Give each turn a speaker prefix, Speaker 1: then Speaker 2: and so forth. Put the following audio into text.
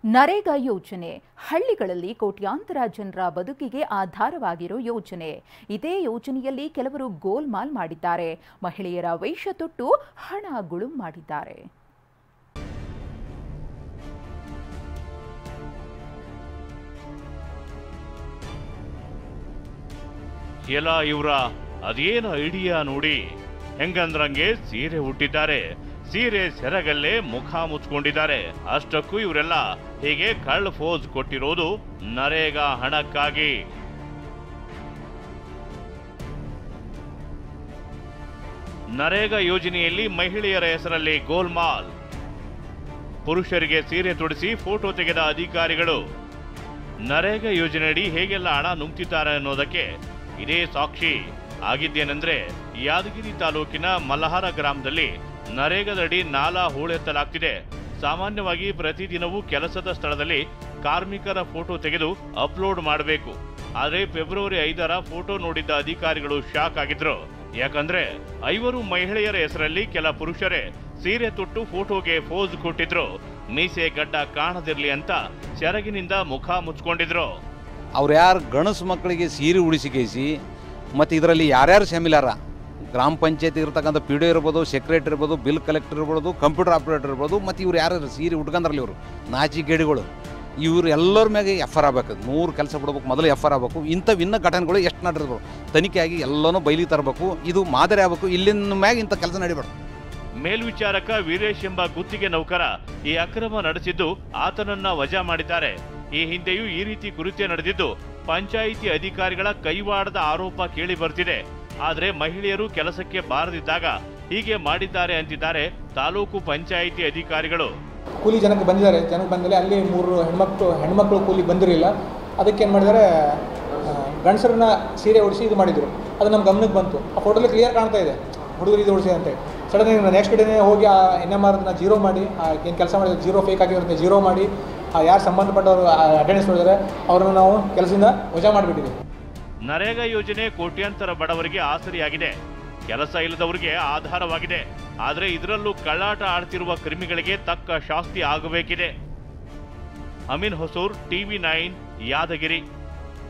Speaker 1: ನರೇಗಾ ಯೋಜನೆ ಹಳ್ಳಿಗಳಲ್ಲಿ ಕೋಟ್ಯಾಂತರ ಜನರ ಬದುಕಿಗೆ ಆಧಾರವಾಗಿರೋ ಯೋಜನೆ. ಇದೇ ಯೋಜನೆಯಲ್ಲಿ ಕೆಲವರು ಗೋಲ್ಮಾಲ್ ಮಾಡಿದ್ದಾರೆ. ಮಹಿಳೆಯರ ವೇಷ ತೊಟ್ಟು ಹಣ ಗುಳುಂ ಮಾಡಿದ್ದಾರೆ.
Speaker 2: ಎಲ್ಲ ಇವರ ಅದೇನು ಐಡಿಯಾ ನೋಡಿ, ಹೆಂಗಂದ್ರಂಗೆ ಸೀರೆ ಹುಟ್ಟಿದ್ದಾರೆ. ಸೀರೆ ಸೆರಗಲ್ಲೇ ಮುಖ ಮುಚ್ಕೊಂಡಿದ್ದಾರೆ. ಅಷ್ಟಕ್ಕೂ ಇವರೆಲ್ಲ ಹೀಗೆ ಕಳ್ಳ ಫೋಜ್ ಕೊಟ್ಟಿರೋದು ನರೇಗಾ ಹಣಕ್ಕಾಗಿ. ನರೇಗಾ ಯೋಜನೆಯಲ್ಲಿ ಮಹಿಳೆಯರ ಹೆಸರಲ್ಲಿ ಗೋಲ್ಮಾಲ್. ಪುರುಷರಿಗೆ ಸೀರೆ ತೊಡಿಸಿ ಫೋಟೋ ತೆಗೆದ ಅಧಿಕಾರಿಗಳು. ನರೇಗಾ ಯೋಜನೆಯಡಿ ಹೇಗೆಲ್ಲ ಹಣ ನುಂಗ್ತಿದ್ದಾರೆ ಅನ್ನೋದಕ್ಕೆ ಇದೇ ಸಾಕ್ಷಿ. ಆಗಿದ್ದೇನೆಂದ್ರೆ, ಯಾದಗಿರಿ ತಾಲೂಕಿನ ಮಲಹಾರ ಗ್ರಾಮದಲ್ಲಿ ನರೇಗಾದಡಿ ನಾಲಾ ಹೂಳೆತ್ತಲಾಗ್ತಿದೆ. ಸಾಮಾನ್ಯವಾಗಿ ಪ್ರತಿದಿನವೂ ಕೆಲಸದ ಸ್ಥಳದಲ್ಲಿ ಕಾರ್ಮಿಕರ ಫೋಟೋ ತೆಗೆದು ಅಪ್ಲೋಡ್ ಮಾಡಬೇಕು. ಆದರೆ ಫೆಬ್ರವರಿ 5ರ ಫೋಟೋ ನೋಡಿದ್ದ ಅಧಿಕಾರಿಗಳು ಶಾಕ್ ಆಗಿದ್ರು. ಯಾಕಂದ್ರೆ 5 ಮಹಿಳೆಯರ ಹೆಸರಲ್ಲಿ ಕೆಲ ಪುರುಷರೇ ಸೀರೆ ತೊಟ್ಟು ಫೋಟೋಗೆ ಫೋಸ್ ಕೊಟ್ಟಿದ್ರು. ಮೀಸೆ ಗಡ್ಡ ಕಾಣದಿರ್ಲಿ ಅಂತ ಸೆರಗಿನಿಂದ ಮುಖ ಮುಚ್ಕೊಂಡಿದ್ರು.
Speaker 3: ಅವ್ರು ಯಾರು ಗಣಸು ಮಕ್ಕಳಿಗೆ ಸೀರೆ ಉಡಿಸಿಕೇಸಿ ಮತ್ತು ಇದರಲ್ಲಿ ಯಾರ್ಯಾರು ಶಾಮಿಲಾರ, ಗ್ರಾಮ ಪಂಚಾಯತಿ ಇರ್ತಕ್ಕಂಥ PDO ಇರ್ಬೋದು, ಸೆಕ್ರೆಟರಿ ಇರ್ಬೋದು, ಬಿಲ್ ಕಲೆಕ್ಟರ್ ಇರ್ಬೋದು, ಕಂಪ್ಯೂಟರ್ ಆಪ್ರೇಟರ್ ಇರ್ಬೋದು, ಮತ್ತು ಇವ್ರು ಯಾರು ಸೀರೆ ಉಟ್ಕೊಂಡ್ರಲ್ಲಿ ಇವರು ನಾಚಿಗೇಡಿಗಳು, ಇವ್ರು ಎಲ್ಲರ ಮ್ಯಾಗೆ FR ಆಗಬೇಕು. 100 ಕೆಲಸ ಬಿಡ್ಬೇಕು, ಮೊದಲು FR ಆಗಬೇಕು. ಇಂಥವಿನ್ನ ಘಟನೆಗಳು ಎಷ್ಟು ನಡೆದಿರ್ಬೇಕು, ತನಿಖೆಯಾಗಿ ಎಲ್ಲನೂ ಬಯಲಿ ತರಬೇಕು. ಇದು ಮಾದರಿ ಆಗಬೇಕು. ಇಲ್ಲಿನ ಮ್ಯಾಗ ಇಂಥ ಕೆಲಸ ನಡಿಬಾರ್ದು.
Speaker 2: ಮೇಲ್ವಿಚಾರಕ ವೀರೇಶ್ ಎಂಬ ಗುತ್ತಿಗೆ ನೌಕರ ಈ ಅಕ್ರಮ ನಡೆಸಿದ್ದು ಆತನನ್ನ ವಜಾ ಮಾಡಿದ್ದಾರೆ. ಈ ಹಿಂದೆಯೂ ಈ ರೀತಿ ಕೃತ್ಯ ನಡೆದಿದ್ದು ಪಂಚಾಯಿತಿ ಅಧಿಕಾರಿಗಳ ಕೈವಾಡದ ಆರೋಪ ಕೇಳಿ ಬರ್ತಿದೆ. ಆದರೆ ಮಹಿಳೆಯರು ಕೆಲಸಕ್ಕೆ ಬಾರದಿದ್ದಾಗ ಹೀಗೆ ಮಾಡಿದ್ದಾರೆ ಅಂತಿದ್ದಾರೆ ತಾಲೂಕು ಪಂಚಾಯಿತಿ ಅಧಿಕಾರಿಗಳು.
Speaker 4: ಕೂಲಿ ಜನಕ್ಕೆ ಬಂದಿದ್ದಾರೆ. ಜನಕ್ಕೆ ಬಂದಮೇಲೆ ಅಲ್ಲಿ 3 ಹೆಣ್ಮಕ್ಳು ಕೂಲಿ ಬಂದಿರಲಿಲ್ಲ. ಅದಕ್ಕೆ ಏನು ಮಾಡಿದ್ದಾರೆ, ಗಂಡಸರನ್ನ ಸೀರೆ ಉಡಿಸಿ ಇದು ಮಾಡಿದರು. ಅದು ನಮ್ಮ ಗಮನಕ್ಕೆ ಬಂತು. ಆ ಫೋಟೋಲಿ ಕ್ಲಿಯರ್ ಕಾಣ್ತಾ ಇದೆ ಹುಡುಗರು ಇದು ಉಡಿಸಿ ಅಂತ. ಸಡನ್ ನೆಕ್ಸ್ಟ್ ಡೇನೇ ಹೋಗಿ ಆ NMRನ ಜೀರೋ ಮಾಡಿ, ಏನು ಕೆಲಸ ಮಾಡಿದ್ರೆ ಜೀರೋ ಫೇಕ್ ಆಗಿರುತ್ತೆ, ಜೀರೋ ಮಾಡಿ ಯಾರು ಸಂಬಂಧಪಟ್ಟವರು ಅಟೆಂಡೆನ್ಸ್ ಮಾಡಿದರೆ ಅವರನ್ನು ನಾವು ಕೆಲಸದಿಂದ ವಜಾ ಮಾಡಿಬಿಟ್ಟಿದ್ದೀವಿ.
Speaker 2: ನರೇಗಾ ಯೋಜನೆ ಕೋಟ್ಯಾಂತರ ಬಡವರಿಗೆ ಆಸರಿಯಾಗಿದೆ, ಕೆಲಸ ಇಲ್ಲದವರಿಗೆ ಆಧಾರವಾಗಿದೆ. ಆದರೆ ಇದರಲ್ಲೂ ಕಳ್ಳಾಟ ಆಡ್ತಿರುವ ಕ್ರಿಮಿಗಳಿಗೆ ತಕ್ಕ ಶಾಸ್ತಿ ಆಗಬೇಕಿದೆ. ಅಮೀನ್ ಹೊಸೂರ್, TV9 ಯಾದಗಿರಿ.